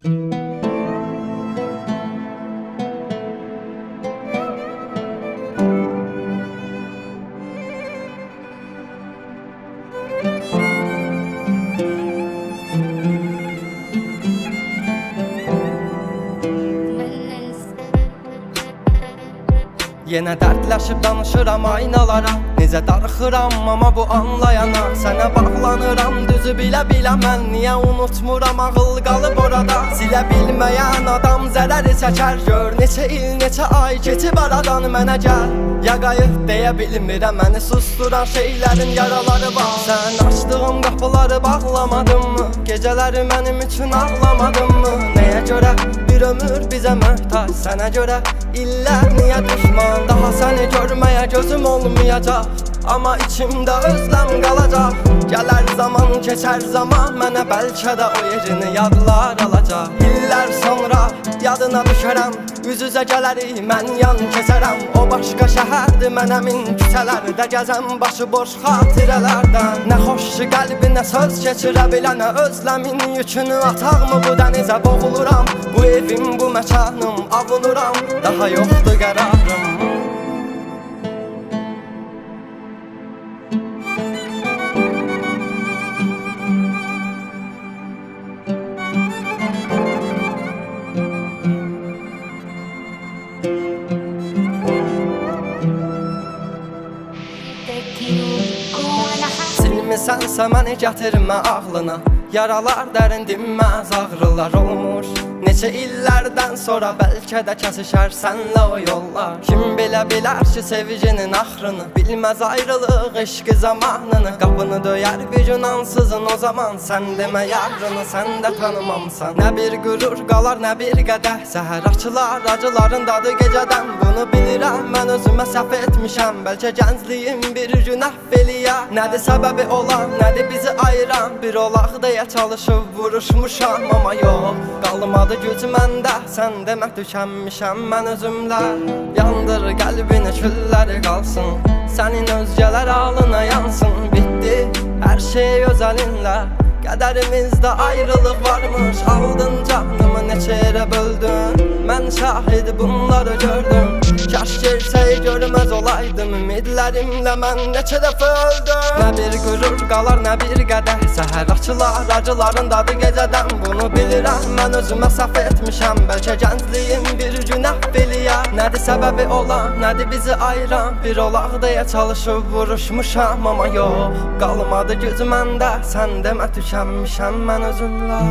Yenə dərdləşib danışıram aynalara, necə darıxıram amma bu anlayana. Sənə bağlanıram düzü bilə-bilə mən, niyə unutmuram ağıl qalıb orada. Silə bilməyən adam zərəri çəkər, gör neçə il, neçə ay keçib aradan mənə gəl. Ya qayıt deyə bilmirəm, məni susturan şeylərin yaraları var. Sən açdığım qapıları bağlamadın mı? Gecələri mənim üçün ağlamadın mı? Nəyə görə bir ömür bizə möhtac, sənə görə illər niyə düşman? Daha səni görməyə gözüm olmayacaq, amma içimdə özləm qalacaq. Gələr zaman, keçər zaman, mənə bəlkə də o yerini yadlar alacaq. İllər sonra yadına düşərəm, üz-üzə gələrik, mən yan keçərəm. O başqa şəhərdir, mən həmin küçələrdə gəzəm, başı boş xatirələrdən. Nə xoş qəlbinə söz keçirə bilənə, özləmin yükünü ataqmı bu dənizə boğuluram. Bu evim, bu məkanım, avunuram, daha yoxdur qərarım. Silmisənsə məni gətirmə ağlına, yaralar dərin dinməz, ağrılar olmuş. Neçə illərdən sonra bəlkə də kəsişər sənlə o yollar. Kim bilə bilər ki sevginin axrını, bilməz ayrılıq eşqi zamanını. Qapını döyər bir gün ansızın o zaman, sən demə yarını sən də tanımamsan. Nə bir qürur qalar, nə bir qədəh, səhər açılar acıların dadı gecədən. Bunu bilirəm, mən özümə səhv etmişəm, bəlkə gəncliyim bir gün əhv eləyə. Nədir səbəbi olan, nədir bizi ayıran, bir olaq deyə çalışıb vuruşmuşam, amma yox, qalmadı güc məndə, sən demə tükənmişəm mən özümlə. Yandır qəlbini, külləri qalsın, sənin özgələr alına yansın. Bitdi hər şey öz əlinlə, qədərimizdə ayrılıq varmış. Aldın canımı neçə yerə böldün, mən şahid bunları gördüm. Kaş gelsəy görməz olaydım, ümidlərimlə mən neçə dəfə öldüm. Nə bir qürur qalar, nə bir qədəh, səhər açılar acıların dadı gecədən. Bunu bilirəm, mən özümə səhv etmişəm, bəlkə gəncliyim bir gün əhv eləyə. Nədir səbəbi olan, nədir bizi ayıran, bir olaq deyə çalışıb vuruşmuşam, amma yox, qalmadı güc məndə, sən demə tükənmişəm mən özümlə.